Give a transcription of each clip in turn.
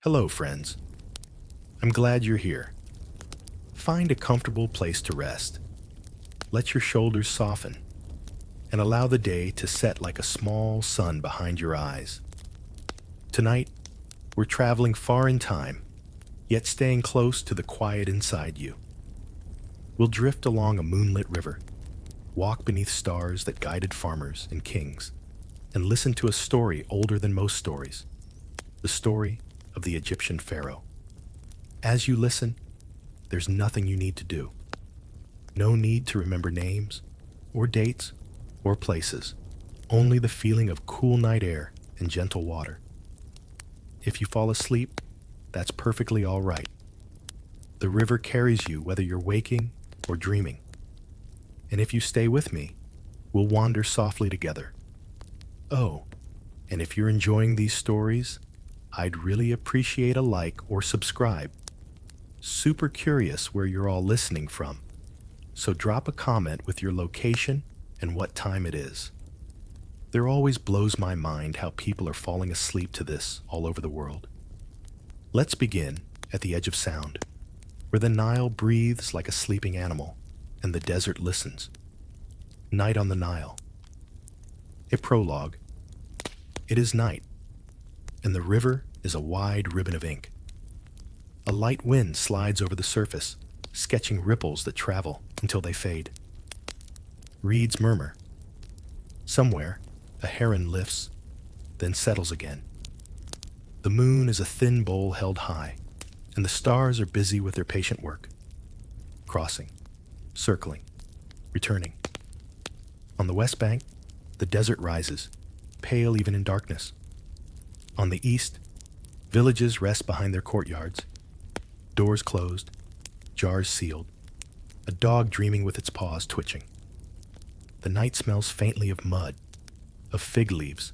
Hello, friends. I'm glad you're here. Find a comfortable place to rest. Let your shoulders soften and allow the day to set like a small sun behind your eyes. Tonight, we're traveling far in time, yet staying close to the quiet inside you. We'll drift along a moonlit river, walk beneath stars that guided farmers and kings, and listen to a story older than most stories, the story of the Egyptian Pharaoh. As you listen, there's nothing you need to do. No need to remember names, or dates, or places. Only the feeling of cool night air and gentle water. If you fall asleep, that's perfectly all right. The river carries you whether you're waking or dreaming. And if you stay with me, we'll wander softly together. Oh, and if you're enjoying these stories, I'd really appreciate a like or subscribe. Super curious where you're all listening from, so drop a comment with your location and what time it is. There always blows my mind how people are falling asleep to this all over the world. Let's begin at the edge of sound, where the Nile breathes like a sleeping animal and the desert listens. Night on the Nile. A prologue. It is night, and the river is a wide ribbon of ink. A light wind slides over the surface, sketching ripples that travel until they fade. Reeds murmur. Somewhere, a heron lifts, then settles again. The moon is a thin bowl held high, and the stars are busy with their patient work. Crossing, circling, returning. On the west bank, the desert rises, pale even in darkness. On the east, villages rest behind their courtyards, doors closed, jars sealed, a dog dreaming with its paws twitching. The night smells faintly of mud, of fig leaves,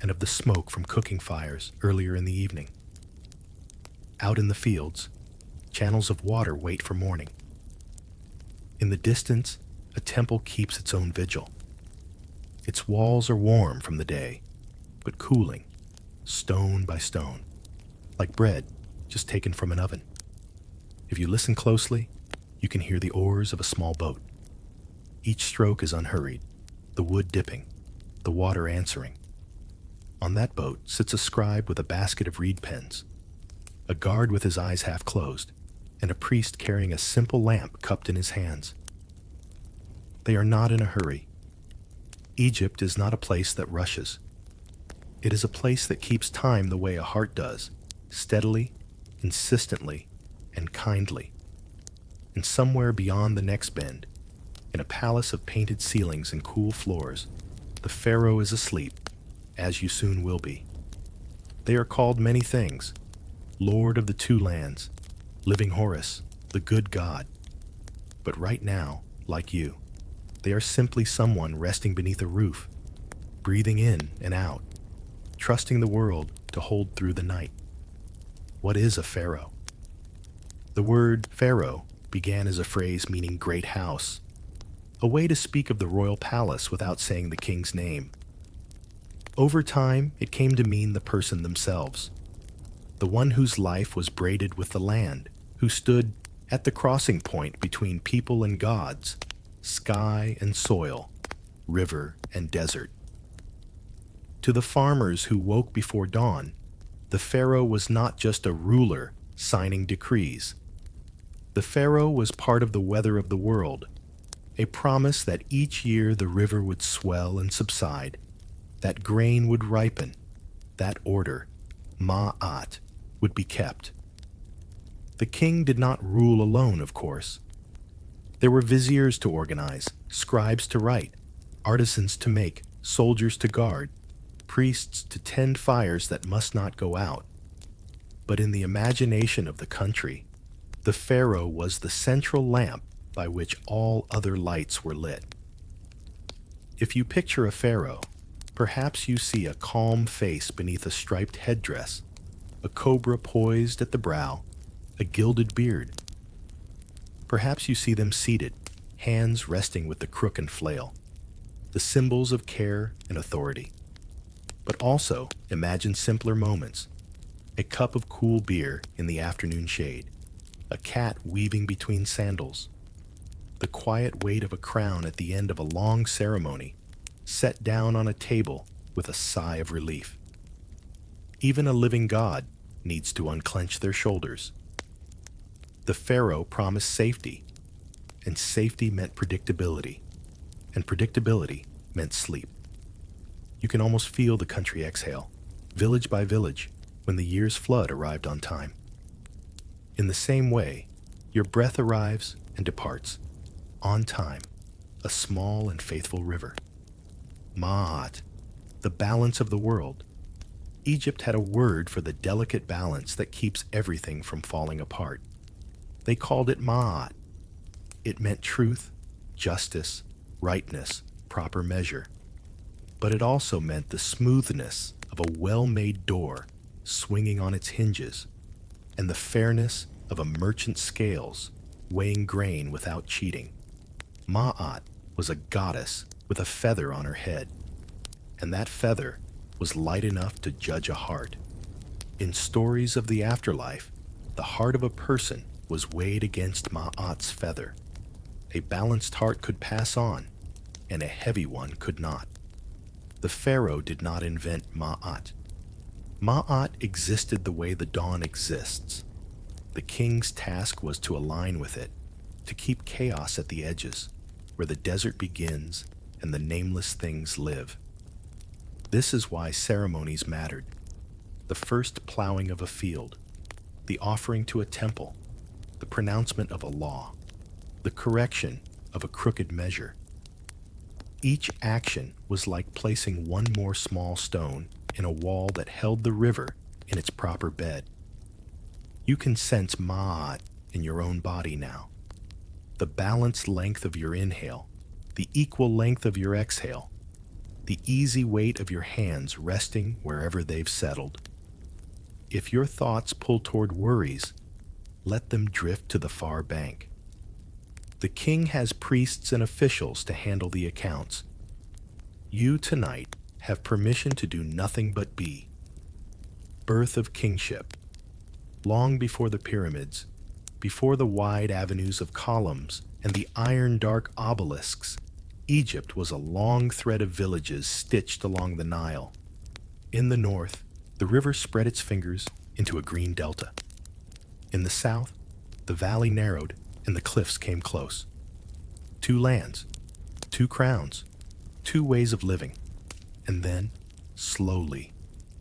and of the smoke from cooking fires earlier in the evening. Out in the fields, channels of water wait for morning. In the distance, a temple keeps its own vigil. Its walls are warm from the day, but cooling, stone by stone, like bread just taken from an oven. If you listen closely, you can hear the oars of a small boat. Each stroke is unhurried, the wood dipping, the water answering. On that boat sits a scribe with a basket of reed pens, a guard with his eyes half closed, and a priest carrying a simple lamp cupped in his hands. They are not in a hurry. Egypt is not a place that rushes. It is a place that keeps time the way a heart does, steadily, insistently, and kindly. And somewhere beyond the next bend, in a palace of painted ceilings and cool floors, the Pharaoh is asleep, as you soon will be. They are called many things: Lord of the Two Lands, Living Horus, the good God. But right now, like you, they are simply someone resting beneath a roof, breathing in and out, trusting the world to hold through the night. What is a pharaoh? The word pharaoh began as a phrase meaning great house, a way to speak of the royal palace without saying the king's name. Over time, it came to mean the person themselves, the one whose life was braided with the land, who stood at the crossing point between people and gods, sky and soil, river and desert. To the farmers who woke before dawn, the pharaoh was not just a ruler signing decrees. The pharaoh was part of the weather of the world, a promise that each year the river would swell and subside, that grain would ripen, that order, ma'at, would be kept. The king did not rule alone, of course. There were viziers to organize, scribes to write, artisans to make, soldiers to guard, priests to tend fires that must not go out. But in the imagination of the country, the pharaoh was the central lamp by which all other lights were lit. If you picture a pharaoh, perhaps you see a calm face beneath a striped headdress, a cobra poised at the brow, a gilded beard. Perhaps you see them seated, hands resting with the crook and flail, the symbols of care and authority. But also imagine simpler moments, A cup of cool beer in the afternoon shade, a cat weaving between sandals, the quiet weight of a crown at the end of a long ceremony, set down on a table with a sigh of relief. Even a living god needs to unclench their shoulders. The Pharaoh promised safety, and safety meant predictability, and predictability meant sleep. You can almost feel the country exhale, village by village, when the year's flood arrived on time. In the same way, your breath arrives and departs, on time, a small and faithful river. Ma'at, the balance of the world. Egypt had a word for the delicate balance that keeps everything from falling apart. They called it Ma'at. It meant truth, justice, rightness, proper measure. But it also meant the smoothness of a well-made door swinging on its hinges, and the fairness of a merchant's scales weighing grain without cheating. Ma'at was a goddess with a feather on her head, and that feather was light enough to judge a heart. In stories of the afterlife, the heart of a person was weighed against Ma'at's feather. A balanced heart could pass on, and a heavy one could not. The Pharaoh did not invent Ma'at. Ma'at existed the way the dawn exists. The king's task was to align with it, to keep chaos at the edges, where the desert begins and the nameless things live. This is why ceremonies mattered. The first plowing of a field, the offering to a temple, the pronouncement of a law, the correction of a crooked measure. Each action was like placing one more small stone in a wall that held the river in its proper bed. You can sense Ma'at in your own body now. The balanced length of your inhale, the equal length of your exhale, the easy weight of your hands resting wherever they've settled. If your thoughts pull toward worries, let them drift to the far bank. The king has priests and officials to handle the accounts. You tonight have permission to do nothing but be. Birth of kingship. Long before the pyramids, before the wide avenues of columns and the iron dark obelisks, Egypt was a long thread of villages stitched along the Nile. In the north, the river spread its fingers into a green delta. In the south, the valley narrowed and the cliffs came close. Two lands, two crowns, two ways of living, and then, slowly,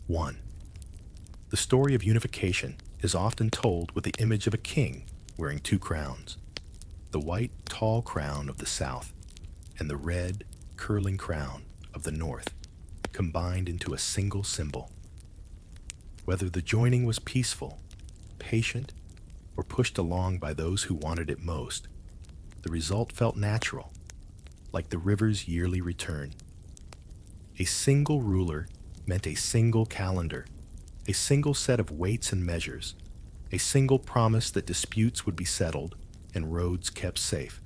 one. The story of unification is often told with the image of a king wearing two crowns, the white, tall crown of the south and the red, curling crown of the north, combined into a single symbol. Whether the joining was peaceful, patient, or pushed along by those who wanted it most, the result felt natural, like the river's yearly return. A single ruler meant a single calendar, a single set of weights and measures, a single promise that disputes would be settled and roads kept safe.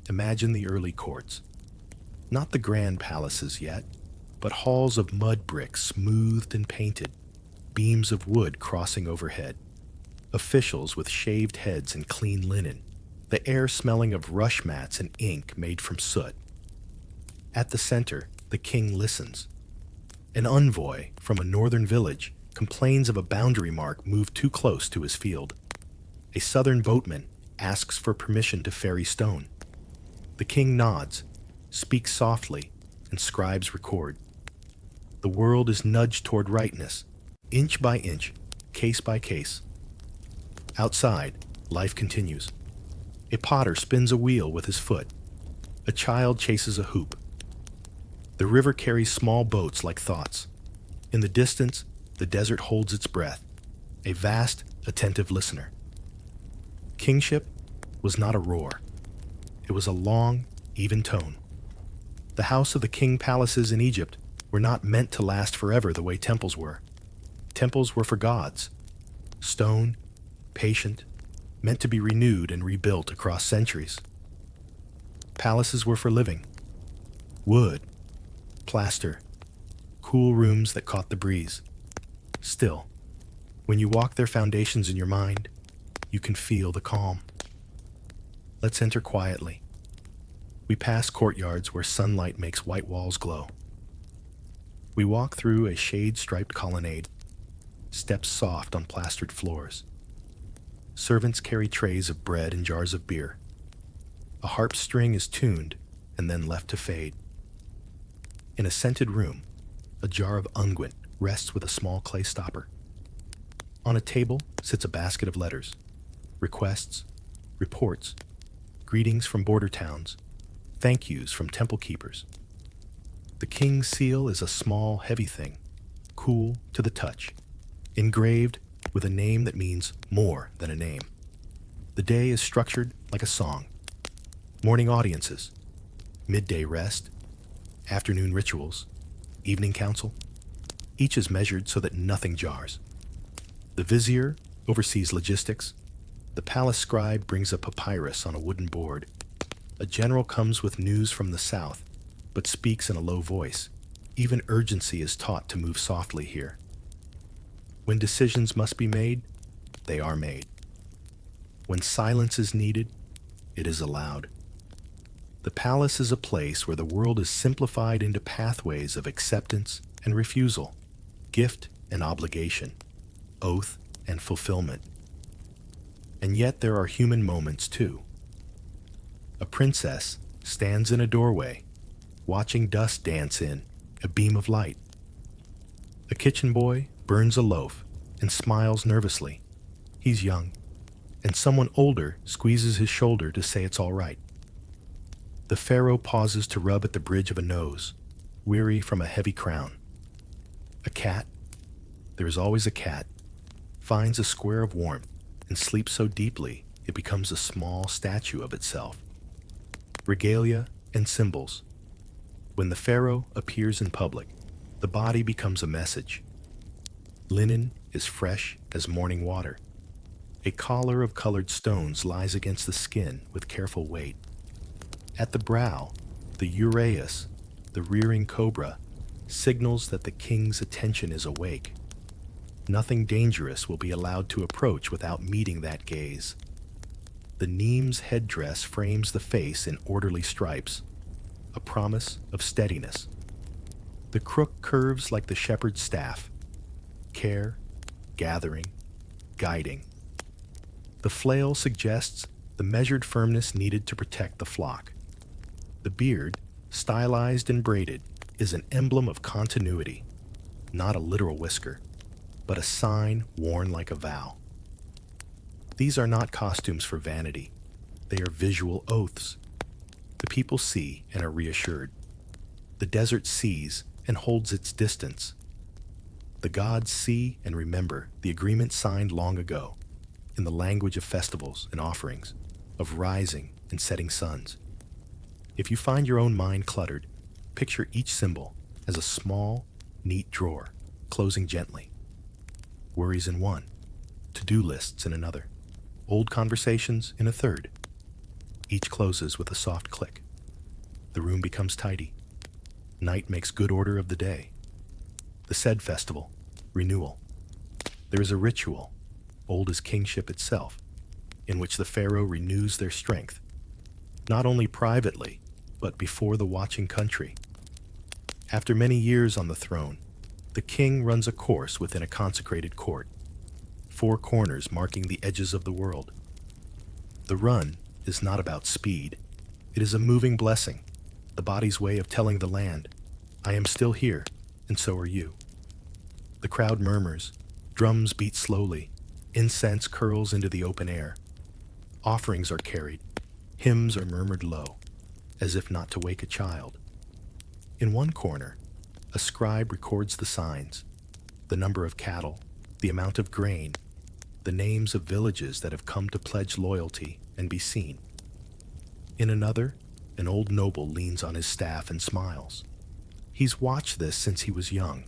Imagine the early courts. Not the grand palaces yet, but halls of mud bricks smoothed and painted, beams of wood crossing overhead, officials with shaved heads and clean linen, the air smelling of rush mats and ink made from soot. At the center, the king listens. An envoy from a northern village complains of a boundary mark moved too close to his field. A southern boatman asks for permission to ferry stone. The king nods, speaks softly, and scribes record. The world is nudged toward rightness, inch by inch, case by case. Outside, life continues. A potter spins a wheel with his foot. A child chases a hoop. The river carries small boats like thoughts. In the distance, the desert holds its breath, a vast, attentive listener. Kingship was not a roar. It was a long, even tone. The house of the king palaces in Egypt were not meant to last forever the way temples were. Temples were for gods. Stone, patient, meant to be renewed and rebuilt across centuries. Palaces were for living. Wood, plaster, cool rooms that caught the breeze. Still, When you walk their foundations in your mind, you can feel the calm. Let's enter quietly. We pass courtyards where sunlight makes white walls glow. We walk through a shade-striped colonnade, steps soft on plastered floors. Servants carry trays of bread and jars of beer. A harp string is tuned and then left to fade. In a scented room, a jar of unguent rests with a small clay stopper. On a table sits a basket of letters, requests, reports, greetings from border towns, thank yous from temple keepers. The king's seal is a small, heavy thing, cool to the touch, engraved with a name that means more than a name. The day is structured like a song. Morning audiences, midday rest, afternoon rituals, evening council. Each is measured so that nothing jars. The vizier oversees logistics. The palace scribe brings a papyrus on a wooden board. A general comes with news from the south, but speaks in a low voice. Even urgency is taught to move softly here. When decisions must be made, they are made. When silence is needed, it is allowed. The palace is a place where the world is simplified into pathways of acceptance and refusal, gift and obligation, oath and fulfillment. And yet there are human moments too. A princess stands in a doorway, watching dust dance in a beam of light. A kitchen boy burns a loaf and smiles nervously. He's young, and someone older squeezes his shoulder to say it's all right. The pharaoh pauses to rub at the bridge of a nose, weary from a heavy crown. A cat, there is always a cat, finds a square of warmth and sleeps so deeply it becomes a small statue of itself. Regalia and symbols. When the pharaoh appears in public, the body becomes a message. Linen is fresh as morning water. A collar of colored stones lies against the skin with careful weight. At the brow, the uraeus, the rearing cobra, signals that the king's attention is awake. Nothing dangerous will be allowed to approach without meeting that gaze. The neem's headdress frames the face in orderly stripes, a promise of steadiness. The crook curves like the shepherd's staff, care, gathering, guiding. The flail suggests the measured firmness needed to protect the flock. The beard, stylized and braided, is an emblem of continuity, not a literal whisker, but a sign worn like a vow. These are not costumes for vanity. They are visual oaths. The people see and are reassured. The desert sees and holds its distance. The gods see and remember the agreement signed long ago, in the language of festivals and offerings, of rising and setting suns. If you find your own mind cluttered, picture each symbol as a small, neat drawer, closing gently. Worries in one, to-do lists in another, old conversations in a third. Each closes with a soft click. The room becomes tidy. Night makes good order of the day. The said festival, renewal. There is a ritual, old as kingship itself, in which the pharaoh renews their strength, not only privately, but before the watching country. After many years on the throne, the king runs a course within a consecrated court, 4 corners marking the edges of the world. The run is not about speed. It is a moving blessing, the body's way of telling the land, I am still here, and so are you. The crowd murmurs, drums beat slowly, incense curls into the open air. Offerings are carried, hymns are murmured low, as if not to wake a child. In one corner, a scribe records the signs, the number of cattle, the amount of grain, the names of villages that have come to pledge loyalty and be seen. In another, an old noble leans on his staff and smiles. He's watched this since he was young,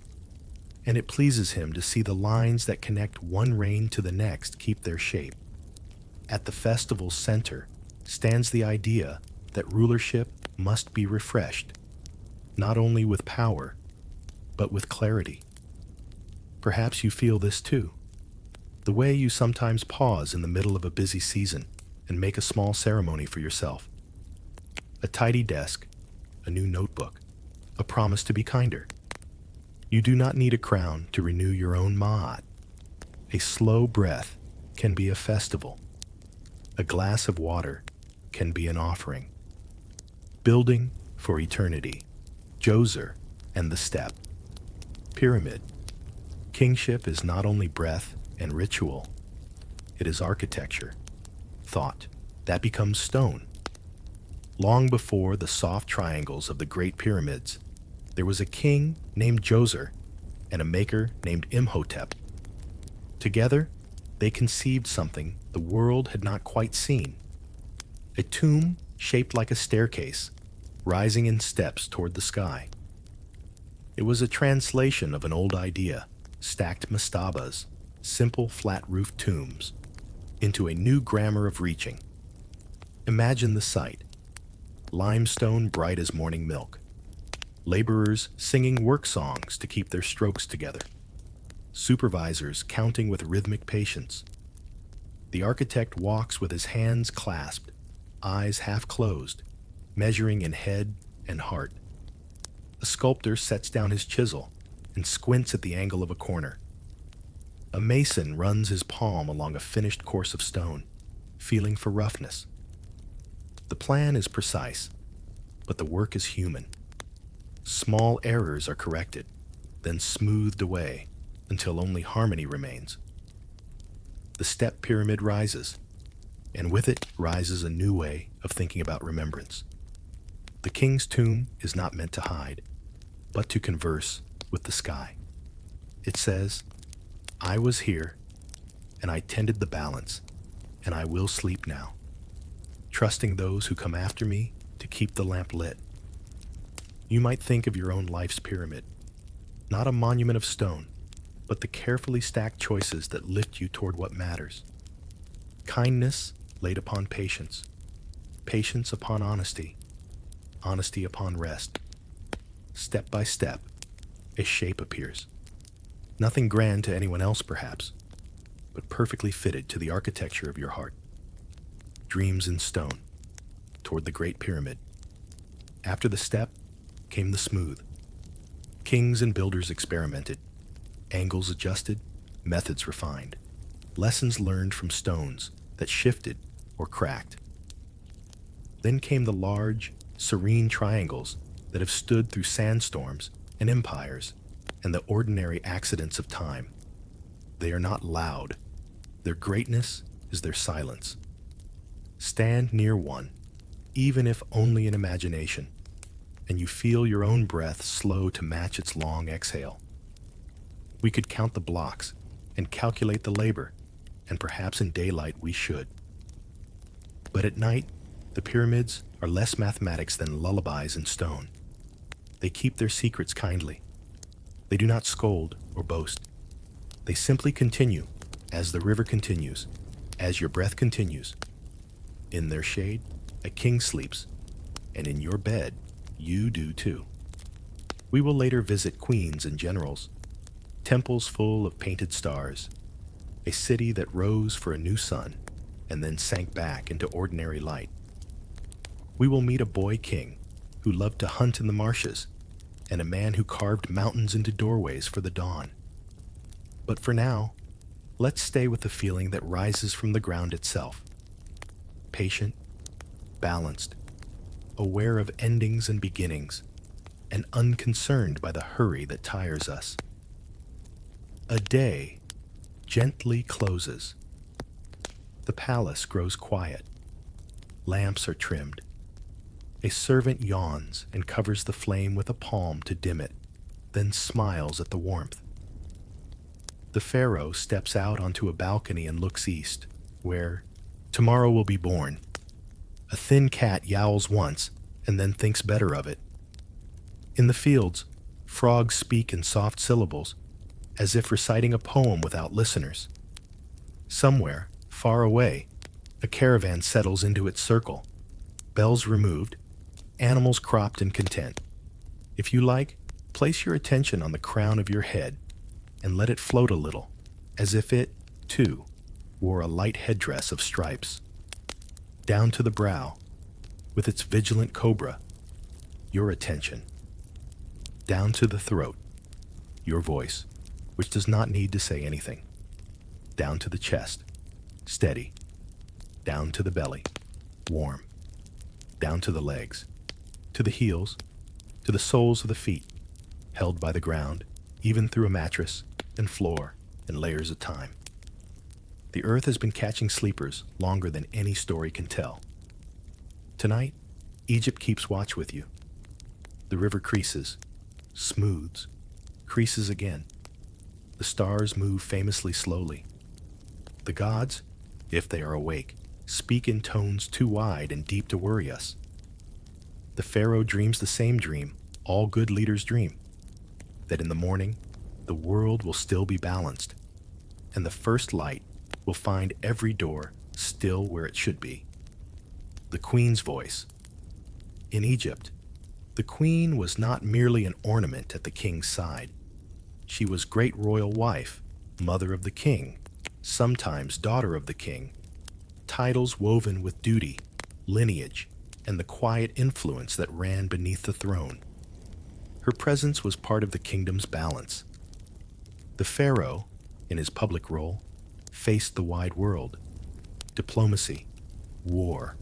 and it pleases him to see the lines that connect one reign to the next keep their shape. At the festival's center stands the idea that rulership must be refreshed, not only with power, but with clarity. Perhaps you feel this too. The way you sometimes pause in the middle of a busy season and make a small ceremony for yourself. A tidy desk, a new notebook, a promise to be kinder. You do not need a crown to renew your own ma'at. A slow breath can be a festival. A glass of water can be an offering. Building for eternity. Djoser and the step. Pyramid. Kingship is not only breath and ritual, it is architecture, thought, that becomes stone. Long before the soft triangles of the Great Pyramids, there was a king named Djoser and a maker named Imhotep. Together, they conceived something the world had not quite seen. A tomb shaped like a staircase, rising in steps toward the sky. It was a translation of an old idea, stacked mastabas, simple flat-roofed tombs, into a new grammar of reaching. Imagine the sight. Limestone bright as morning milk. Laborers singing work songs to keep their strokes together. Supervisors counting with rhythmic patience. The architect walks with his hands clasped, eyes half closed, measuring in head and heart. A sculptor sets down his chisel and squints at the angle of a corner. A mason runs his palm along a finished course of stone, feeling for roughness. The plan is precise, but the work is human. Small errors are corrected, then smoothed away until only harmony remains. The step pyramid rises, and with it rises a new way of thinking about remembrance. The king's tomb is not meant to hide, but to converse with the sky. It says, I was here, and I tended the balance, and I will sleep now, trusting those who come after me to keep the lamp lit. You might think of your own life's pyramid, not a monument of stone, but the carefully stacked choices that lift you toward what matters. Kindness laid upon patience, patience upon honesty, honesty upon rest. Step by step, a shape appears. Nothing grand to anyone else, perhaps, but perfectly fitted to the architecture of your heart. Dreams in stone, toward the Great Pyramid. After the step came the smooth. Kings and builders experimented, angles adjusted, methods refined, lessons learned from stones that shifted or cracked. Then came the large, serene triangles that have stood through sandstorms and empires and the ordinary accidents of time. They are not loud. Their greatness is their silence. Stand near one, even if only in imagination, and you feel your own breath slow to match its long exhale. We could count the blocks and calculate the labor, and perhaps in daylight we should. But at night, the pyramids are less mathematics than lullabies in stone. They keep their secrets kindly. They do not scold or boast. They simply continue as the river continues, as your breath continues. In their shade, a king sleeps, and in your bed, you do too. We will later visit queens and generals, temples full of painted stars, a city that rose for a new sun and then sank back into ordinary light. We will meet a boy king who loved to hunt in the marshes and a man who carved mountains into doorways for the dawn. But for now, let's stay with the feeling that rises from the ground itself. Patient, balanced, aware of endings and beginnings, and unconcerned by the hurry that tires us. A day gently closes. The palace grows quiet. Lamps are trimmed. A servant yawns and covers the flame with a palm to dim it, then smiles at the warmth. The Pharaoh steps out onto a balcony and looks east, where tomorrow will be born. A thin cat yowls once and then thinks better of it. In the fields, frogs speak in soft syllables, as if reciting a poem without listeners. Somewhere, far away, a caravan settles into its circle, bells removed, animals cropped and content. If you like, place your attention on the crown of your head and let it float a little, as if it, too, wore a light headdress of stripes. Down to the brow, with its vigilant cobra, your attention. Down to the throat, your voice, which does not need to say anything. Down to the chest, steady. Down to the belly, warm. Down to the legs, to the heels, to the soles of the feet, held by the ground, even through a mattress and floor and layers of time. The earth has been catching sleepers longer than any story can tell. Tonight, Egypt keeps watch with you. The river creases, smooths, creases again. The stars move famously slowly. The gods, if they are awake, speak in tones too wide and deep to worry us. The Pharaoh dreams the same dream all good leaders dream, that in the morning the world will still be balanced, and the first light will find every door still where it should be. The queen's voice. In Egypt, the queen was not merely an ornament at the king's side. She was great royal wife, mother of the king, sometimes daughter of the king, titles woven with duty, lineage, and the quiet influence that ran beneath the throne. Her presence was part of the kingdom's balance. The pharaoh, in his public role, faced the wide world. Diplomacy, war,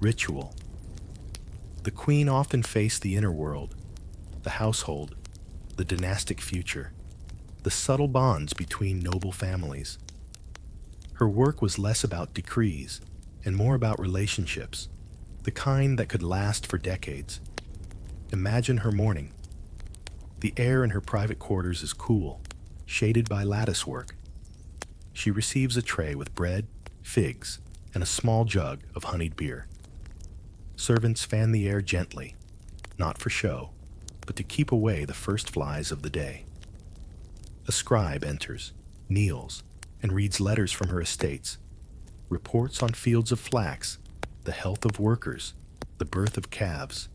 ritual. The queen often faced the inner world, the household, the dynastic future, the subtle bonds between noble families. Her work was less about decrees and more about relationships, the kind that could last for decades. Imagine her morning. The air in her private quarters is cool, shaded by lattice work. She receives a tray with bread, figs, and a small jug of honeyed beer. Servants fan the air gently, not for show, but to keep away the first flies of the day. A scribe enters, kneels, and reads letters from her estates, reports on fields of flax, the health of workers, the birth of calves.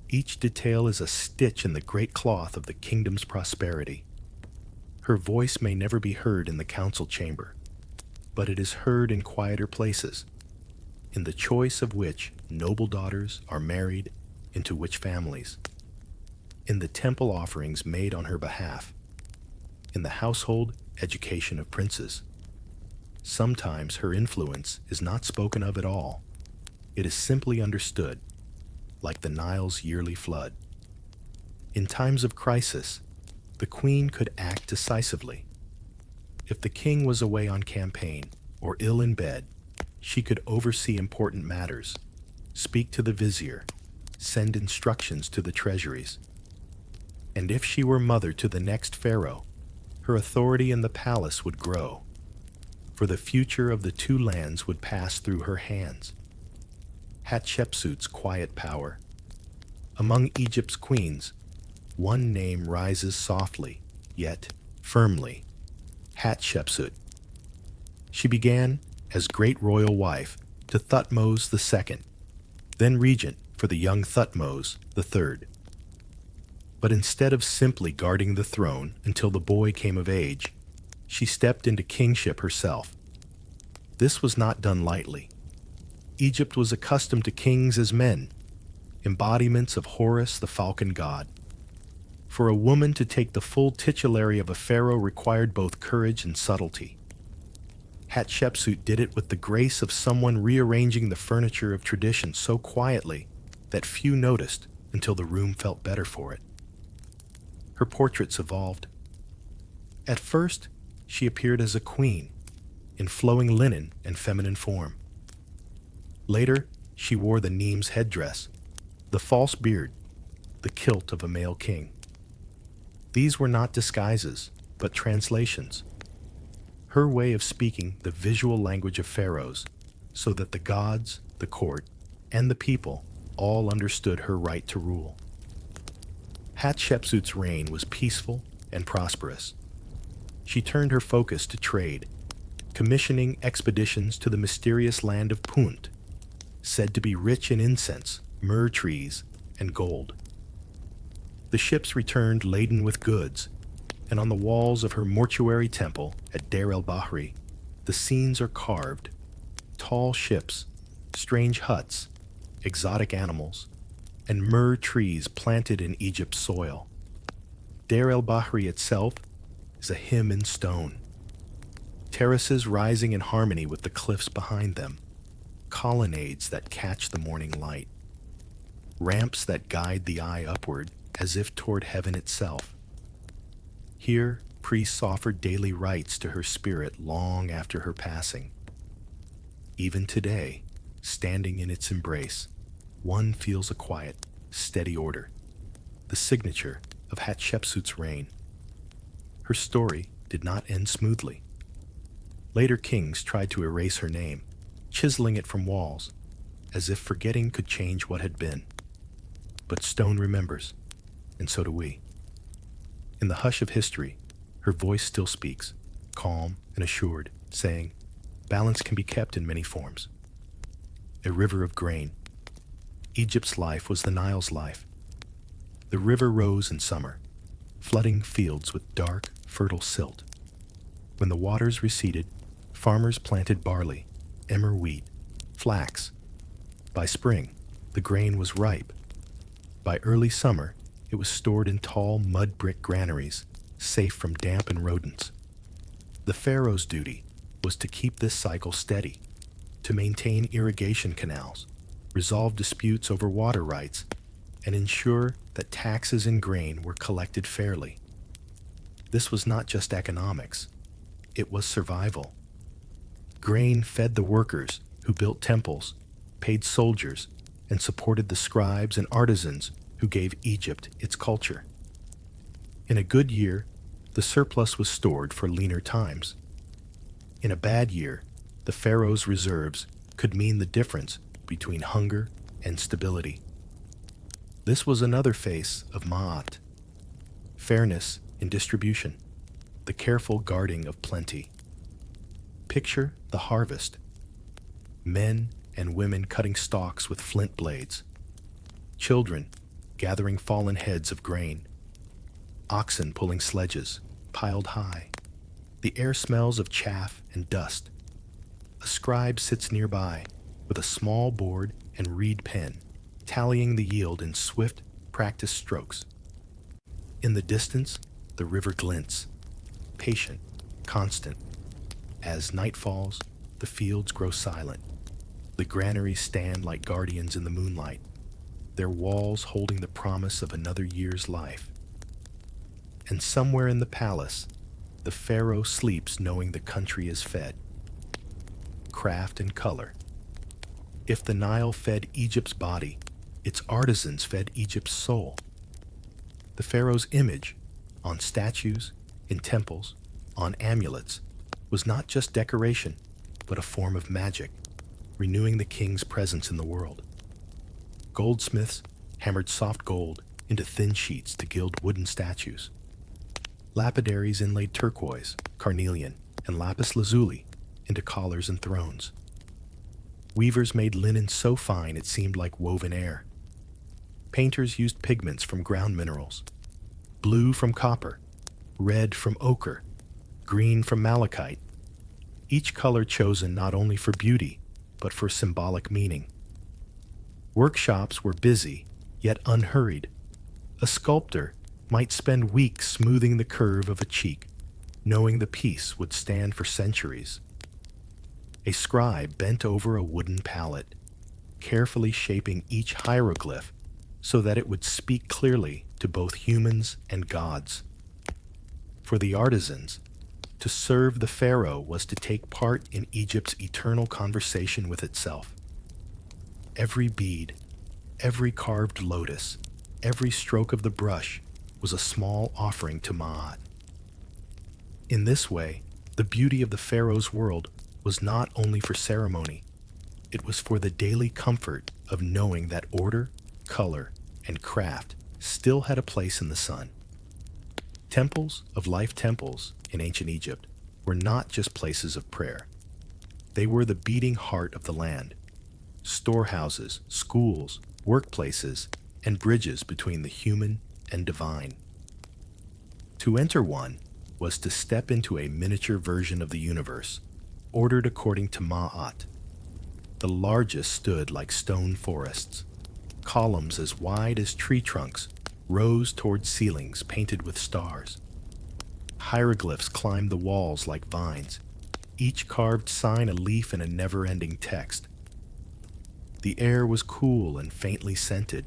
Each detail is a stitch in the great cloth of the kingdom's prosperity. Her voice may never be heard in the council chamber, but it is heard in quieter places, in the choice of which noble daughters are married into which families, in the temple offerings made on her behalf, in the household education of princes. Sometimes her influence is not spoken of at all. It is simply understood, like the Nile's yearly flood. In times of crisis, the queen could act decisively. If the king was away on campaign or ill in bed, she could oversee important matters, speak to the vizier, send instructions to the treasuries. And if she were mother to the next pharaoh, her authority in the palace would grow, for the future of the two lands would pass through her hands. Hatshepsut's quiet power. Among Egypt's queens, one name rises softly, yet firmly: Hatshepsut. She began as great royal wife to Thutmose II, then regent for the young Thutmose III. But instead of simply guarding the throne until the boy came of age, she stepped into kingship herself. This was not done lightly. Egypt was accustomed to kings as men, embodiments of Horus the falcon god. For a woman to take the full titulary of a pharaoh required both courage and subtlety. Hatshepsut did it with the grace of someone rearranging the furniture of tradition so quietly that few noticed until the room felt better for it. Her portraits evolved. At first, she appeared as a queen, in flowing linen and feminine form. Later, she wore the Neem's headdress, the false beard, the kilt of a male king. These were not disguises, but translations. Her way of speaking the visual language of pharaohs, so that the gods, the court, and the people all understood her right to rule. Hatshepsut's reign was peaceful and prosperous. She turned her focus to trade, commissioning expeditions to the mysterious land of Punt, said to be rich in incense, myrrh trees, and gold. The ships returned laden with goods, and on the walls of her mortuary temple at Deir el-Bahri, The scenes are carved: tall ships, strange huts, exotic animals, and myrrh trees planted in Egypt's soil. Deir el-Bahri itself is a hymn in stone. Terraces rising in harmony with the cliffs behind them, colonnades that catch the morning light, ramps that guide the eye upward as if toward heaven itself. Here, priests offered daily rites to her spirit long after her passing. Even today, standing in its embrace, one feels a quiet, steady order, the signature of Hatshepsut's reign. Her story did not end smoothly. Later kings tried to erase her name, chiseling it from walls, as if forgetting could change what had been. But stone remembers, and so do we. In the hush of history, her voice still speaks, calm and assured, saying, balance can be kept in many forms. A river of grain. Egypt's life was the Nile's life. The river rose in summer, flooding fields with dark, fertile silt. When the waters receded, farmers planted barley, emmer wheat, flax. By spring, the grain was ripe. By early summer, it was stored in tall mud brick granaries, safe from damp and rodents. The Pharaoh's duty was to keep this cycle steady, to maintain irrigation canals, resolve disputes over water rights, and ensure that taxes and grain were collected fairly. This was not just economics, it was survival. Grain fed the workers who built temples, paid soldiers, and supported the scribes and artisans who gave Egypt its culture. In a good year, the surplus was stored for leaner times. In a bad year, the pharaoh's reserves could mean the difference between hunger and stability. This was another face of Ma'at: fairness in distribution, the careful guarding of plenty. Picture the harvest: men and women cutting stalks with flint blades, children gathering fallen heads of grain, oxen pulling sledges piled high. The air smells of chaff and dust. A scribe sits nearby with a small board and reed pen, tallying the yield in swift, practiced strokes. In the distance, the river glints, patient, constant. As night falls, the fields grow silent. The granaries stand like guardians in the moonlight, their walls holding the promise of another year's life. And somewhere in the palace, the pharaoh sleeps knowing the country is fed. Craft and color. If the Nile fed Egypt's body, its artisans fed Egypt's soul. The pharaoh's image, on statues, in temples, on amulets, was not just decoration, but a form of magic, renewing the king's presence in the world. Goldsmiths hammered soft gold into thin sheets to gild wooden statues. Lapidaries inlaid turquoise, carnelian, and lapis lazuli into collars and thrones. Weavers made linen so fine it seemed like woven air. Painters used pigments from ground minerals: blue from copper, red from ochre, green from malachite, each color chosen not only for beauty, but for symbolic meaning. Workshops were busy, yet unhurried. A sculptor might spend weeks smoothing the curve of a cheek, knowing the piece would stand for centuries. A scribe bent over a wooden pallet, carefully shaping each hieroglyph so that it would speak clearly to both humans and gods. For the artisans, to serve the pharaoh was to take part in Egypt's eternal conversation with itself. Every bead, every carved lotus, every stroke of the brush was a small offering to Ma'at. In this way, the beauty of the pharaoh's world was not only for ceremony, it was for the daily comfort of knowing that order, color, and craft still had a place in the sun. Temples of life temples in ancient Egypt were not just places of prayer. They were the beating heart of the land, storehouses, schools, workplaces, and bridges between the human and divine. To enter one was to step into a miniature version of the universe, ordered according to Ma'at. The largest stood like stone forests. Columns as wide as tree trunks rose toward ceilings painted with stars. Hieroglyphs climbed the walls like vines, each carved sign a leaf in a never-ending text. The air was cool and faintly scented.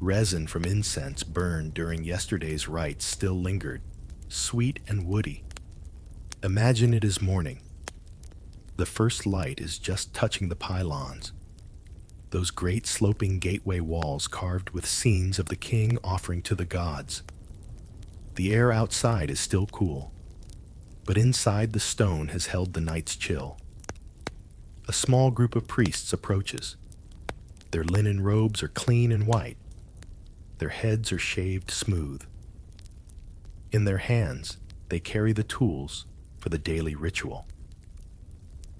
Resin from incense burned during yesterday's rites still lingered, sweet and woody. Imagine it as morning. The first light is just touching the pylons, those great sloping gateway walls carved with scenes of the king offering to the gods. The air outside is still cool, but inside the stone has held the night's chill. A small group of priests approaches. Their linen robes are clean and white. Their heads are shaved smooth. In their hands, they carry the tools for the daily ritual.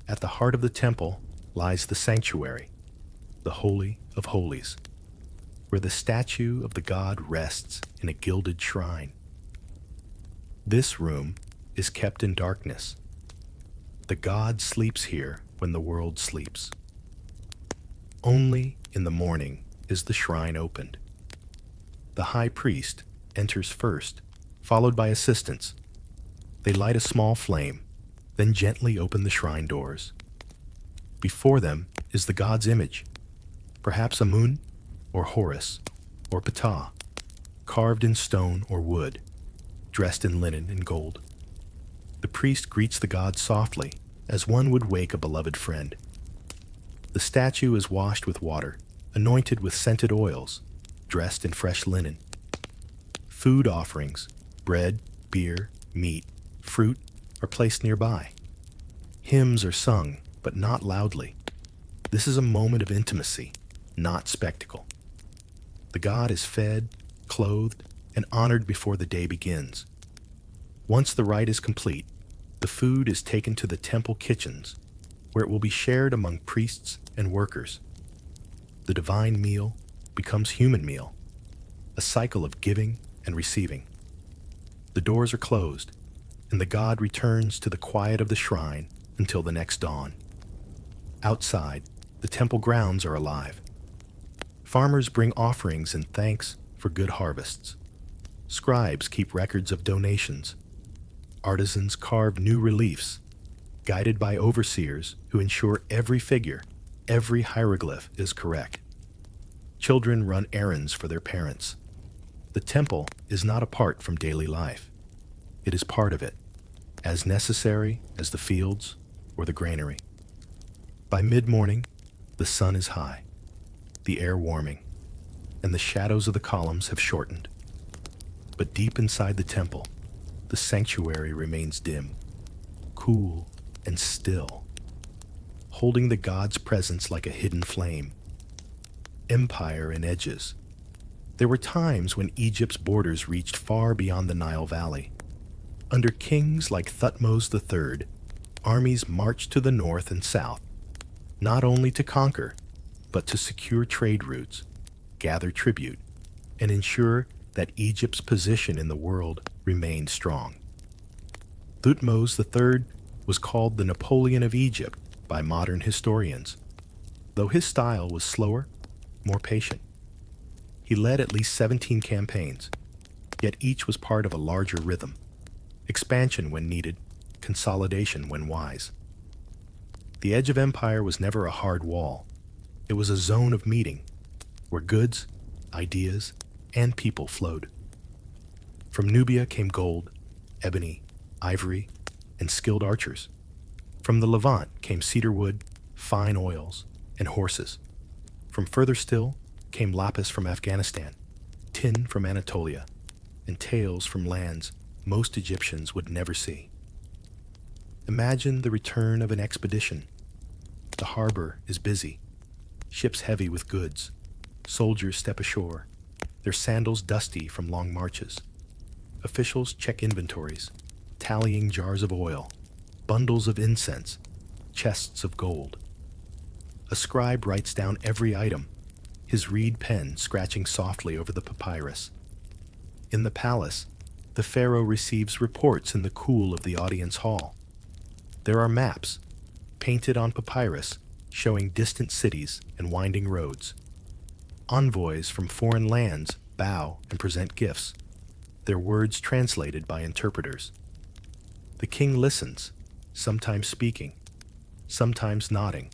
At the heart of the temple lies the sanctuary, the Holy of Holies, where the statue of the god rests in a gilded shrine. This room is kept in darkness. The god sleeps here when the world sleeps. Only in the morning is the shrine opened. The high priest enters first, followed by assistants. They light a small flame, then gently open the shrine doors. Before them is the god's image, perhaps Amun, or Horus, or Ptah, carved in stone or wood, dressed in linen and gold. The priest greets the god softly, as one would wake a beloved friend. The statue is washed with water, anointed with scented oils, dressed in fresh linen. Food offerings, bread, beer, meat, fruit, are placed nearby. Hymns are sung, but not loudly. This is a moment of intimacy, not spectacle. The god is fed, clothed, and honored before the day begins. Once the rite is complete, the food is taken to the temple kitchens, where it will be shared among priests and workers. The divine meal becomes human meal, a cycle of giving and receiving. The doors are closed, and the god returns to the quiet of the shrine until the next dawn. Outside, the temple grounds are alive. Farmers bring offerings and thanks for good harvests. Scribes keep records of donations. Artisans carve new reliefs, guided by overseers who ensure every figure, every hieroglyph is correct. Children run errands for their parents. The temple is not apart from daily life. It is part of it, as necessary as the fields or the granary. By mid-morning, the sun is high, the air warming, and the shadows of the columns have shortened. But deep inside the temple, the sanctuary remains dim, cool, and still, holding the god's presence like a hidden flame. Empire in edges. There were times when Egypt's borders reached far beyond the Nile Valley. Under kings like Thutmose III, armies marched to the north and south, not only to conquer, but to secure trade routes, gather tribute, and ensure that Egypt's position in the world remained strong. Thutmose III was called the Napoleon of Egypt by modern historians, though his style was slower, more patient. He led at least 17 campaigns, yet each was part of a larger rhythm: expansion when needed, consolidation when wise. The edge of empire was never a hard wall. It was a zone of meeting, where goods, ideas, and people flowed. From Nubia came gold, ebony, ivory, and skilled archers. From the Levant came cedar wood, fine oils, and horses. From further still came lapis from Afghanistan, tin from Anatolia, and tales from lands most Egyptians would never see. Imagine the return of an expedition. The harbor is busy, ships heavy with goods. Soldiers step ashore, their sandals dusty from long marches. Officials check inventories, tallying jars of oil, bundles of incense, chests of gold. A scribe writes down every item, his reed pen scratching softly over the papyrus. In the palace, the pharaoh receives reports in the cool of the audience hall. There are maps, painted on papyrus, showing distant cities and winding roads. Envoys from foreign lands bow and present gifts, their words translated by interpreters. The king listens, sometimes speaking, sometimes nodding,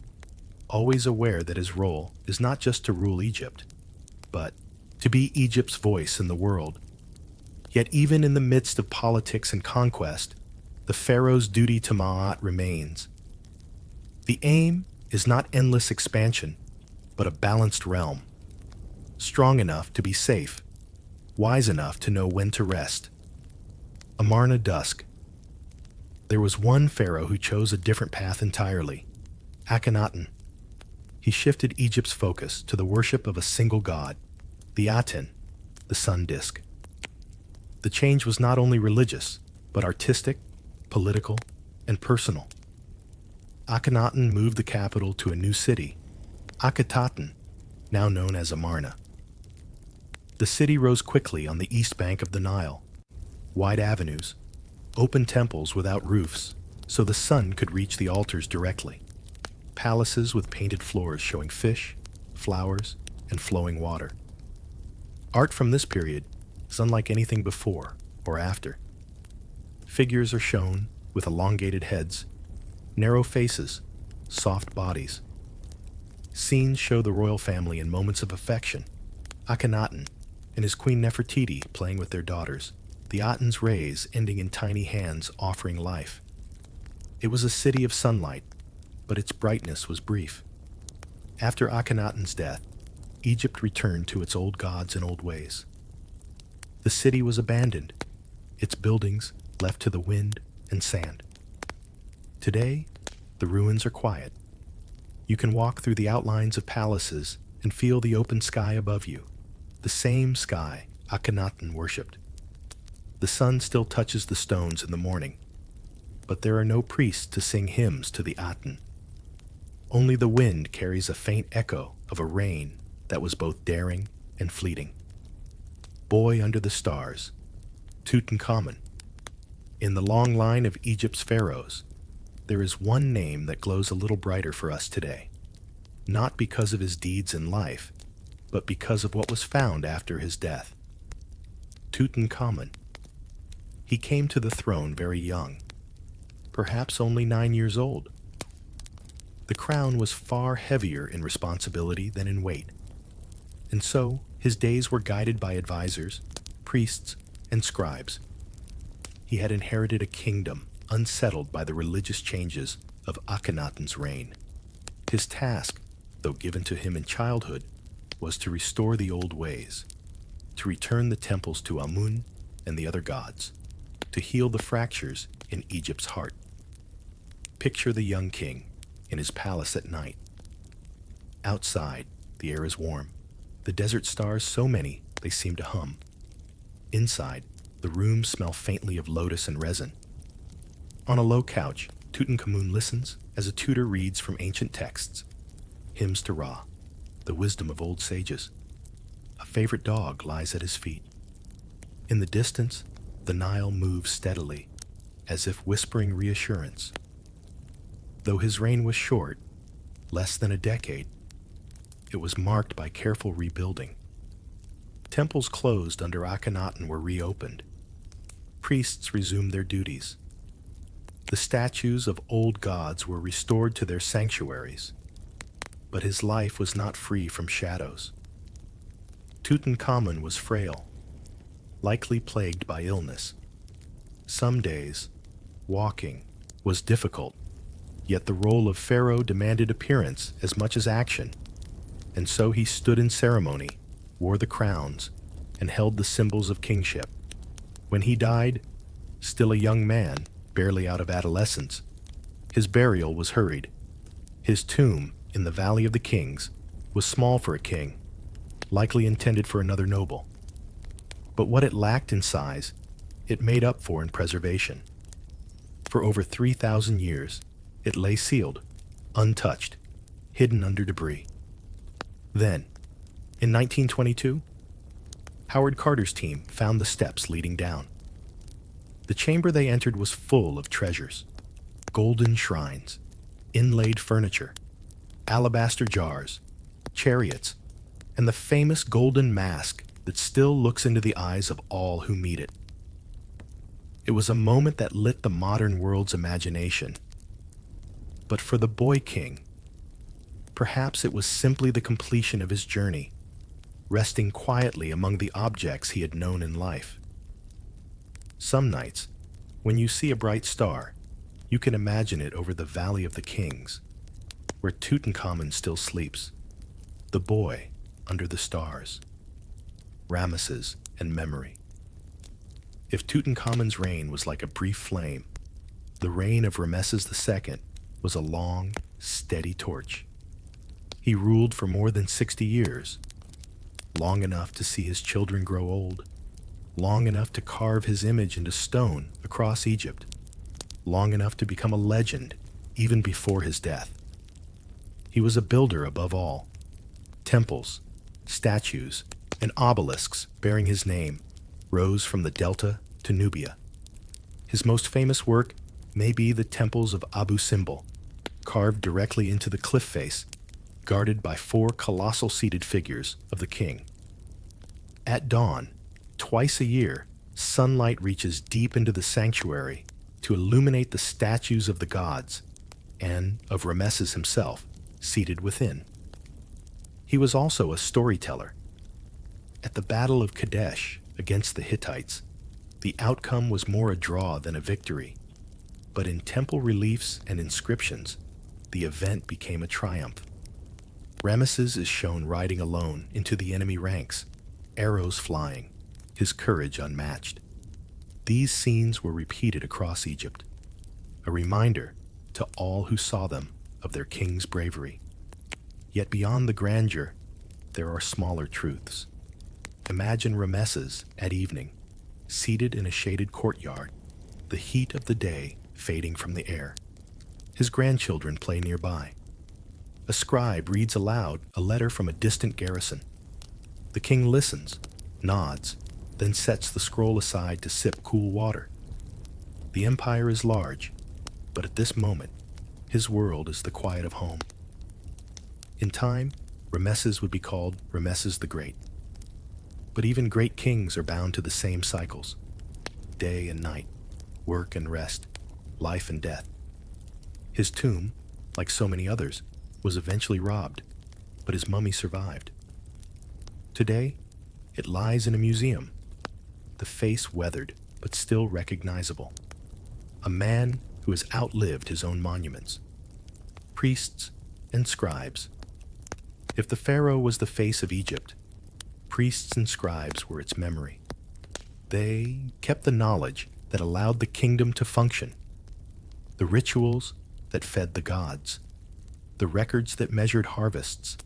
always aware that his role is not just to rule Egypt, but to be Egypt's voice in the world. Yet even in the midst of politics and conquest, the pharaoh's duty to Ma'at remains. The aim is not endless expansion, but a balanced realm, strong enough to be safe, wise enough to know when to rest. Amarna Dusk. There was one pharaoh who chose a different path entirely, Akhenaten. He shifted Egypt's focus to the worship of a single god, the Aten, the sun disk. The change was not only religious, but artistic, political, and personal. Akhenaten moved the capital to a new city, Akhetaten, now known as Amarna. The city rose quickly on the east bank of the Nile, wide avenues, open temples without roofs, so the sun could reach the altars directly, palaces with painted floors showing fish, flowers, and flowing water. Art from this period is unlike anything before or after. Figures are shown with elongated heads, narrow faces, soft bodies. Scenes show the royal family in moments of affection, Akhenaten and his queen Nefertiti playing with their daughters, the Aten's rays ending in tiny hands offering life. It was a city of sunlight, but its brightness was brief. After Akhenaten's death, Egypt returned to its old gods and old ways. The city was abandoned, its buildings left to the wind and sand. Today, the ruins are quiet. You can walk through the outlines of palaces and feel the open sky above you, the same sky Akhenaten worshipped. The sun still touches the stones in the morning, but there are no priests to sing hymns to the Aten. Only the wind carries a faint echo of a rain that was both daring and fleeting. Boy under the stars, Tutankhamun. In the long line of Egypt's pharaohs, there is one name that glows a little brighter for us today, not because of his deeds in life, but because of what was found after his death. Tutankhamun. He came to the throne very young, perhaps only 9 years old. The crown was far heavier in responsibility than in weight, and so his days were guided by advisors, priests, and scribes. He had inherited a kingdom unsettled by the religious changes of Akhenaten's reign. His task, though given to him in childhood, was to restore the old ways, to return the temples to Amun and the other gods, to heal the fractures in Egypt's heart. Picture the young king in his palace at night. Outside, the air is warm, the desert stars so many they seem to hum. Inside, the rooms smell faintly of lotus and resin. On a low couch, Tutankhamun listens as a tutor reads from ancient texts, hymns to Ra, the wisdom of old sages. A favorite dog lies at his feet. In the distance, the Nile moves steadily, as if whispering reassurance. Though his reign was short, less than a decade, it was marked by careful rebuilding. Temples closed under Akhenaten were reopened. Priests resumed their duties. The statues of old gods were restored to their sanctuaries, but his life was not free from shadows. Tutankhamun was frail, likely plagued by illness. Some days, walking was difficult, yet the role of pharaoh demanded appearance as much as action, and so he stood in ceremony, wore the crowns, and held the symbols of kingship. When he died, still a young man, barely out of adolescence, his burial was hurried. His tomb in the Valley of the Kings was small for a king, likely intended for another noble. But what it lacked in size, it made up for in preservation. For over 3,000 years, it lay sealed, untouched, hidden under debris. Then, in 1922, Howard Carter's team found the steps leading down. The chamber they entered was full of treasures: golden shrines, inlaid furniture, alabaster jars, chariots, and the famous golden mask that still looks into the eyes of all who meet it. It was a moment that lit the modern world's imagination. But for the boy king, perhaps it was simply the completion of his journey, resting quietly among the objects he had known in life. Some nights, when you see a bright star, you can imagine it over the Valley of the Kings, where Tutankhamun still sleeps, the boy under the stars, Ramesses and memory. If Tutankhamun's reign was like a brief flame, the reign of Ramesses II was a long, steady torch. He ruled for more than 60 years, long enough to see his children grow old, long enough to carve his image into stone across Egypt, long enough to become a legend even before his death. He was a builder above all. Temples, statues, and obelisks bearing his name rose from the Delta to Nubia. His most famous work may be the temples of Abu Simbel, carved directly into the cliff face, guarded by 4 colossal seated figures of the king. At dawn, twice a year, sunlight reaches deep into the sanctuary to illuminate the statues of the gods and of Ramesses himself, seated within. He was also a storyteller. At the Battle of Kadesh against the Hittites, the outcome was more a draw than a victory, but in temple reliefs and inscriptions, the event became a triumph. Ramesses is shown riding alone into the enemy ranks, arrows flying, his courage unmatched. These scenes were repeated across Egypt, a reminder to all who saw them of their king's bravery. Yet beyond the grandeur, there are smaller truths. Imagine Ramesses at evening, seated in a shaded courtyard, the heat of the day fading from the air. His grandchildren play nearby. A scribe reads aloud a letter from a distant garrison. The king listens, nods, then sets the scroll aside to sip cool water. The empire is large, but at this moment, his world is the quiet of home. In time, Ramesses would be called Ramesses the Great. But even great kings are bound to the same cycles: day and night, work and rest, life and death. His tomb, like so many others, was eventually robbed, but his mummy survived. Today, it lies in a museum, the face weathered but still recognizable. A man who has outlived his own monuments. Priests and scribes. If the Pharaoh was the face of Egypt, priests and scribes were its memory. They kept the knowledge that allowed the kingdom to function, the rituals that fed the gods, the records that measured harvests,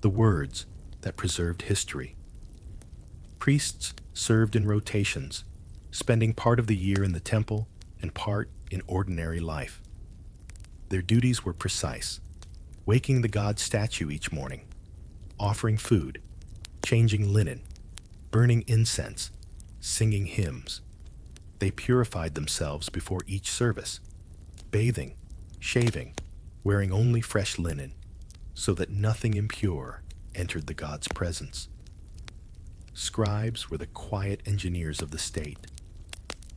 the words that preserved history. Priests served in rotations, spending part of the year in the temple and part in ordinary life. Their duties were precise: waking the god statue each morning, offering food, changing linen, burning incense, singing hymns. They purified themselves before each service, bathing, shaving, wearing only fresh linen, so that nothing impure entered the god's presence. Scribes were the quiet engineers of the state.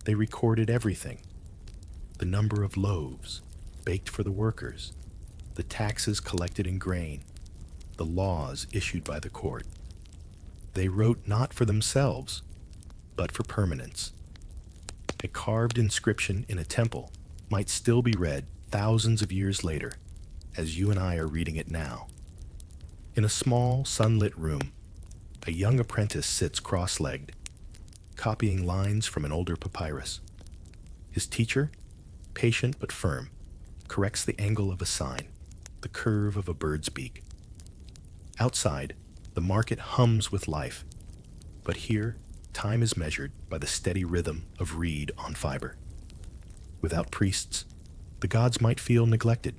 They recorded everything: the number of loaves baked for the workers, the taxes collected in grain, the laws issued by the court. They wrote not for themselves, but for permanence. A carved inscription in a temple might still be read thousands of years later, as you and I are reading it now. In a small, sunlit room, a young apprentice sits cross-legged, copying lines from an older papyrus. His teacher, patient but firm, corrects the angle of a sign, the curve of a bird's beak. Outside, the market hums with life, but here, time is measured by the steady rhythm of reed on fiber. Without priests, the gods might feel neglected.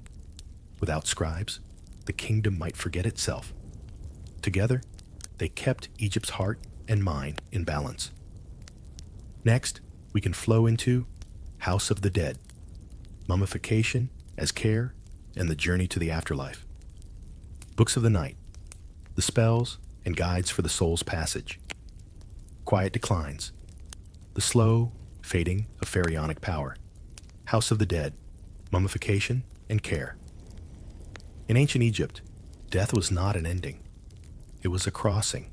Without scribes, the kingdom might forget itself. Together, they kept Egypt's heart and mind in balance. Next, we can flow into House of the Dead, mummification as care, and the journey to the afterlife. Books of the night, the spells and guides for the soul's passage. Quiet declines, the slow fading of pharaonic power. House of the dead, mummification and care. In ancient Egypt, death was not an ending. It was a crossing.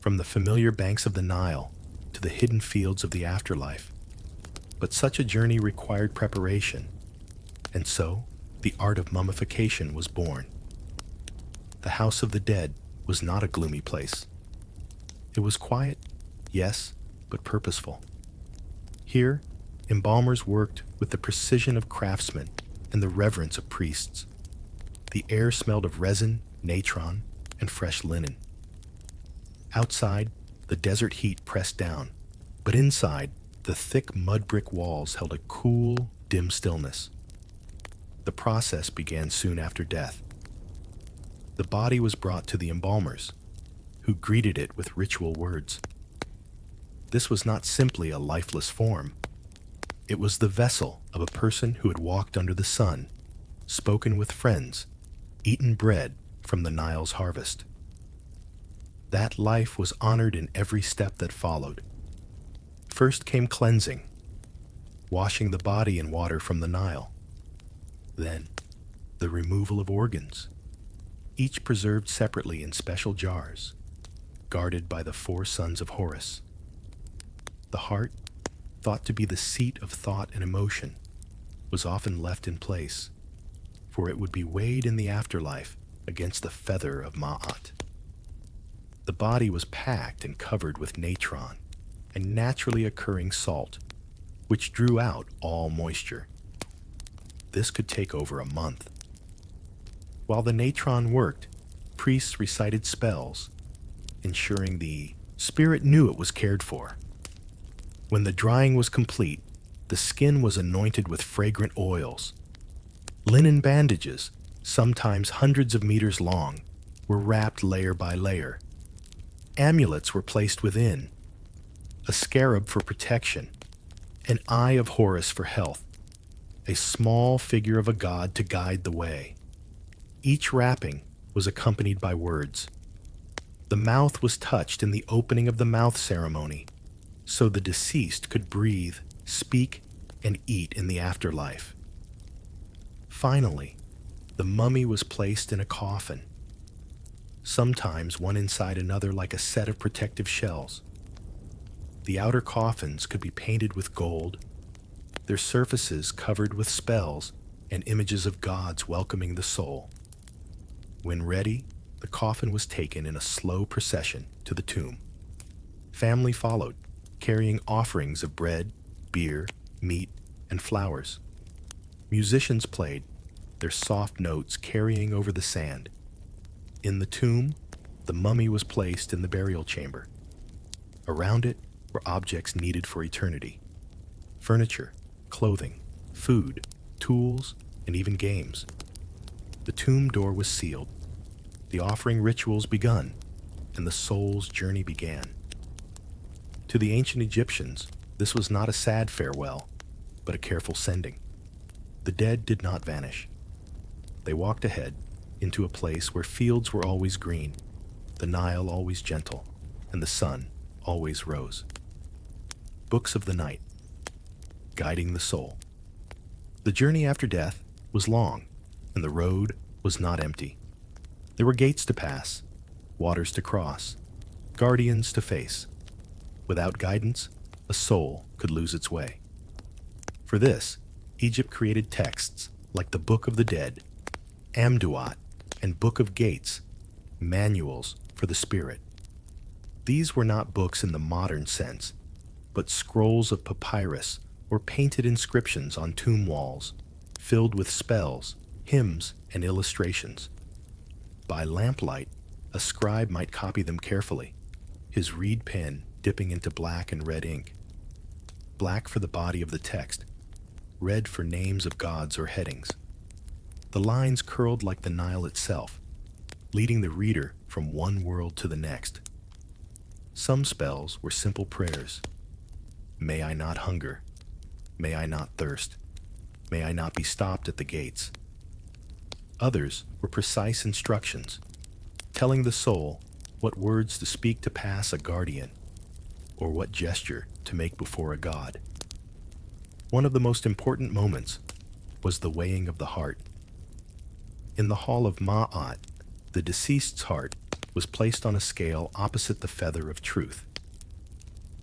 From the familiar banks of the Nile to the hidden fields of the afterlife. But such a journey required preparation, and so the art of mummification was born. The house of the dead was not a gloomy place. It was quiet, yes, but purposeful. Here, embalmers worked with the precision of craftsmen and the reverence of priests. The air smelled of resin, natron, and fresh linen. Outside, the desert heat pressed down, but inside, the thick mud brick walls held a cool, dim stillness. The process began soon after death. The body was brought to the embalmers, who greeted it with ritual words. This was not simply a lifeless form. It was the vessel of a person who had walked under the sun, spoken with friends, eaten bread from the Nile's harvest. That life was honored in every step that followed. First came cleansing, washing the body in water from the Nile. Then, the removal of organs, each preserved separately in special jars, guarded by the 4 sons of Horus. The heart, thought to be the seat of thought and emotion, was often left in place, for it would be weighed in the afterlife against the feather of Ma'at. The body was packed and covered with natron, a naturally occurring salt, which drew out all moisture. This could take over a month. While the natron worked, priests recited spells, ensuring the spirit knew it was cared for. When the drying was complete, the skin was anointed with fragrant oils. Linen bandages, sometimes hundreds of meters long, were wrapped layer by layer. Amulets were placed within, a scarab for protection, an eye of Horus for health, a small figure of a god to guide the way. Each wrapping was accompanied by words. The mouth was touched in the opening of the mouth ceremony, so the deceased could breathe, speak, and eat in the afterlife. Finally, the mummy was placed in a coffin, sometimes one inside another like a set of protective shells. The outer coffins could be painted with gold, their surfaces covered with spells and images of gods welcoming the soul. When ready, the coffin was taken in a slow procession to the tomb. Family followed, carrying offerings of bread, beer, meat, and flowers. Musicians played, their soft notes carrying over the sand. In the tomb, the mummy was placed in the burial chamber. Around it were objects needed for eternity: furniture, clothing, food, tools, and even games. The tomb door was sealed, the offering rituals begun, and the soul's journey began. To the ancient Egyptians, this was not a sad farewell, but a careful sending. The dead did not vanish. They walked ahead into a place where fields were always green, the Nile always gentle, and the sun always rose. Books of the night, guiding the soul. The journey after death was long, and the road was not empty. There were gates to pass, waters to cross, guardians to face. Without guidance, a soul could lose its way. For this, Egypt created texts like the Book of the Dead, Amduat, and Book of Gates, manuals for the spirit. These were not books in the modern sense, but scrolls of papyrus or painted inscriptions on tomb walls, filled with spells, hymns, and illustrations. By lamplight, a scribe might copy them carefully, his reed pen dipping into black and red ink. Black for the body of the text, red for names of gods or headings. The lines curled like the Nile itself, leading the reader from one world to the next. Some spells were simple prayers. May I not hunger. May I not thirst. may I not be stopped at the gates. Others were precise instructions, telling the soul what words to speak to pass a guardian, or what gesture to make before a god. One of the most important moments was the weighing of the heart. In the hall of Ma'at, the deceased's heart was placed on a scale opposite the feather of truth.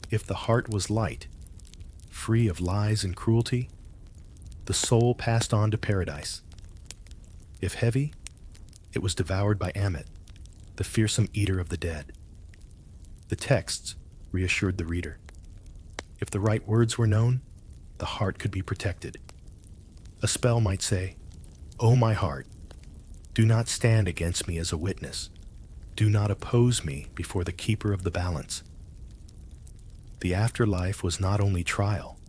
If the heart was light, free of lies and cruelty, the soul passed on to paradise. If heavy, it was devoured by Ammit, the fearsome eater of the dead. The texts reassured the reader. If the right words were known, the heart could be protected. A spell might say, "O my heart, do not stand against me as a witness. Do not oppose me before the keeper of the balance." The afterlife was not only trial,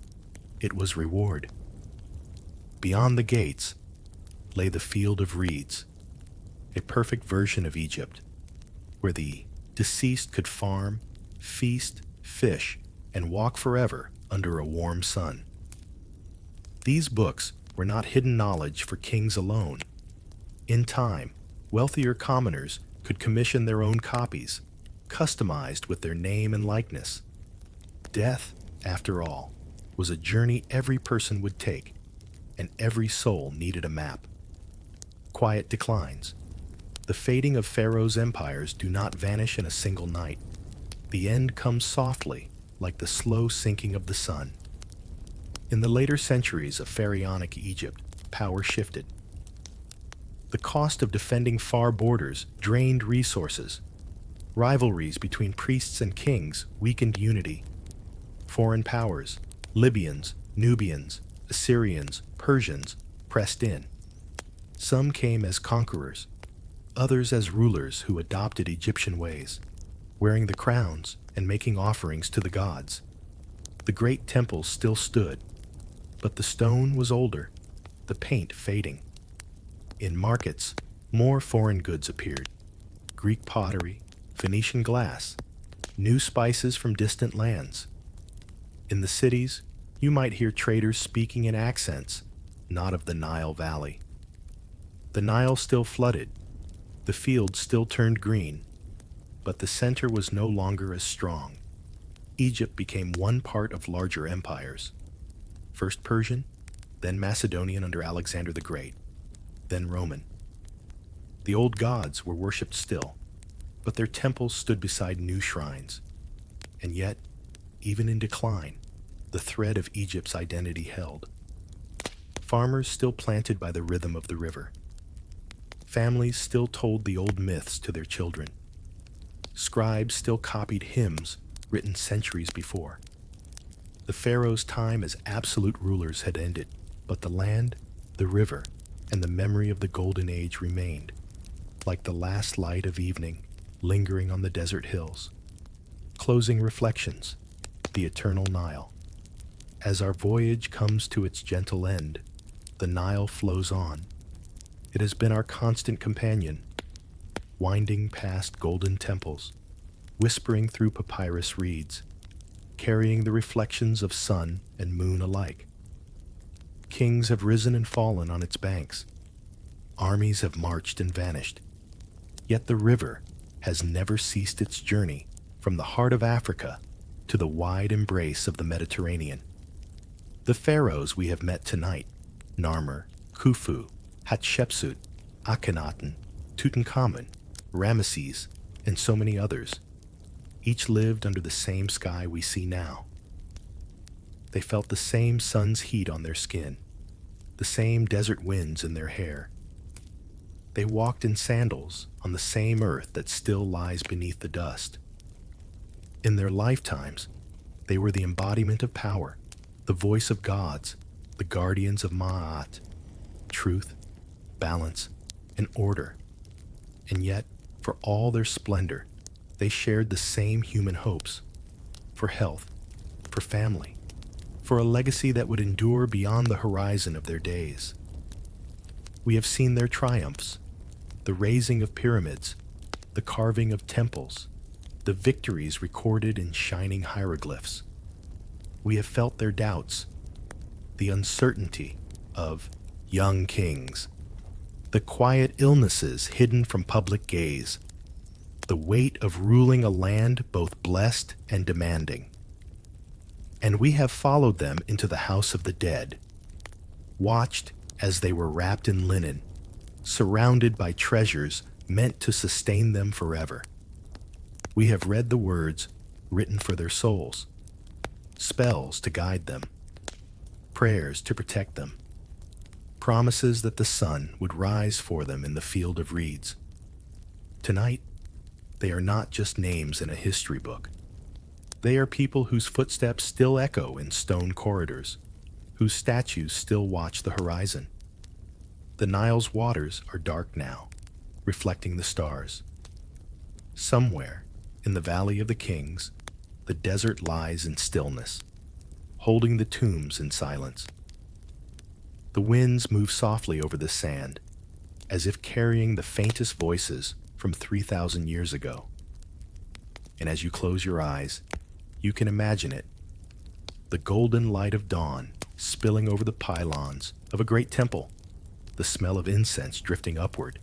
it was reward. Beyond the gates lay the field of reeds, a perfect version of Egypt, where the deceased could farm, feast, fish, and walk forever under a warm sun. These books were not hidden knowledge for kings alone. In time, wealthier commoners could commission their own copies, customized with their name and likeness. Death, after all, was a journey every person would take, and every soul needed a map. Quiet declines. The fading of Pharaoh's empires do not vanish in a single night. The end comes softly, like the slow sinking of the sun. In the later centuries of pharaonic Egypt, power shifted. The cost of defending far borders drained resources. Rivalries between priests and kings weakened unity. Foreign powers, Libyans, Nubians, Assyrians, Persians, pressed in. Some came as conquerors, others as rulers who adopted Egyptian ways, wearing the crowns and making offerings to the gods. The great temples still stood, but the stone was older, the paint fading. In markets, more foreign goods appeared: Greek pottery, Phoenician glass, new spices from distant lands. In the cities, you might hear traders speaking in accents not of the Nile Valley. The Nile still flooded, the fields still turned green, but the center was no longer as strong. Egypt became one part of larger empires. First Persian, then Macedonian under Alexander the Great, then Roman. The old gods were worshipped still, but their temples stood beside new shrines. And yet, even in decline, the thread of Egypt's identity held. Farmers still planted by the rhythm of the river. Families still told the old myths to their children. Scribes still copied hymns written centuries before. The pharaoh's time as absolute rulers had ended, but the land, the river, and the memory of the golden age remained, like the last light of evening lingering on the desert hills. Closing reflections, the eternal Nile. As our voyage comes to its gentle end, the Nile flows on. It has been our constant companion, winding past golden temples, whispering through papyrus reeds, carrying the reflections of sun and moon alike. Kings have risen and fallen on its banks. Armies have marched and vanished. Yet the river has never ceased its journey from the heart of Africa to the wide embrace of the Mediterranean. The pharaohs we have met tonight, Narmer, Khufu, Hatshepsut, Akhenaten, Tutankhamun, Ramesses, and so many others, each lived under the same sky we see now. They felt the same sun's heat on their skin, the same desert winds in their hair. They walked in sandals on the same earth that still lies beneath the dust. In their lifetimes, they were the embodiment of power, the voice of gods, the guardians of Ma'at, truth, balance, and order. And yet, for all their splendor, they shared the same human hopes: for health, for family, for a legacy that would endure beyond the horizon of their days. We have seen their triumphs, the raising of pyramids, the carving of temples, the victories recorded in shining hieroglyphs. We have felt their doubts, the uncertainty, of young kings, the quiet illnesses hidden from public gaze, the weight of ruling a land both blessed and demanding. And we have followed them into the house of the dead, watched as they were wrapped in linen, surrounded by treasures meant to sustain them forever. We have read the words written for their souls, spells to guide them, prayers to protect them, promises that the sun would rise for them in the field of reeds. Tonight, they are not just names in a history book. They are people whose footsteps still echo in stone corridors, whose statues still watch the horizon. The Nile's waters are dark now, reflecting the stars. Somewhere, in the Valley of the Kings, the desert lies in stillness, holding the tombs in silence. The winds move softly over the sand, as if carrying the faintest voices from 3,000 years ago. And as you close your eyes, you can imagine it, the golden light of dawn spilling over the pylons of a great temple, the smell of incense drifting upward,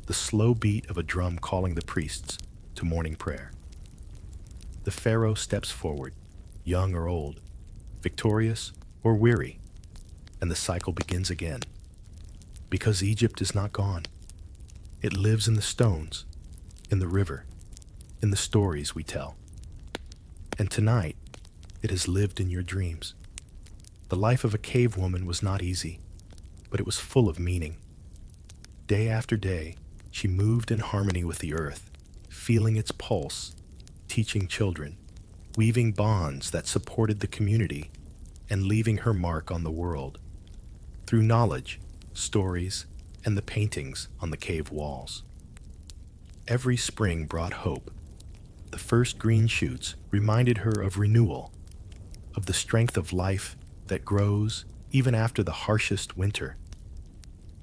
the slow beat of a drum calling the priests to morning prayer. The Pharaoh steps forward, young or old, victorious or weary, and the cycle begins again. Because Egypt is not gone. It lives in the stones, in the river, in the stories we tell. And tonight, it has lived in your dreams. The life of a cave woman was not easy, but it was full of meaning. Day after day, she moved in harmony with the earth, feeling its pulse, teaching children, weaving bonds that supported the community, and leaving her mark on the world through knowledge, stories, and the paintings on the cave walls. Every spring brought hope. The first green shoots reminded her of renewal, of the strength of life that grows even after the harshest winter.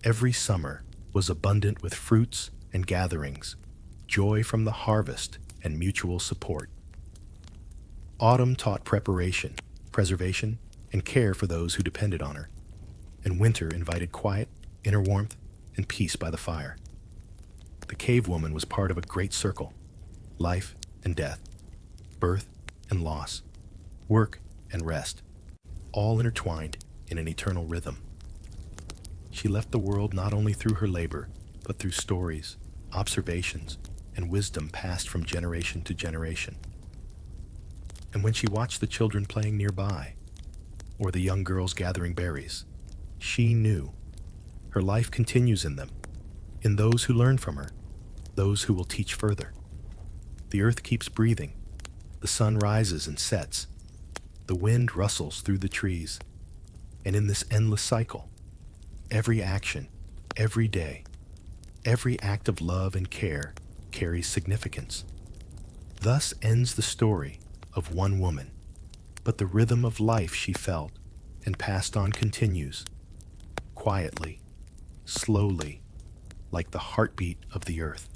Every summer was abundant with fruits and gatherings, joy from the harvest and mutual support. Autumn taught preparation, preservation, and care for those who depended on her, and winter invited quiet, inner warmth, and peace by the fire. The cave woman was part of a great circle, life and death, birth and loss, work and rest, all intertwined in an eternal rhythm. She left the world not only through her labor, but through stories, observations, and wisdom passed from generation to generation. And when she watched the children playing nearby, or the young girls gathering berries, she knew her life continues in them, in those who learn from her, those who will teach further. The earth keeps breathing, the sun rises and sets, the wind rustles through the trees, and in this endless cycle, every action, every day, every act of love and care carries significance. Thus ends the story of one woman, but the rhythm of life she felt and passed on continues, quietly, slowly, like the heartbeat of the earth.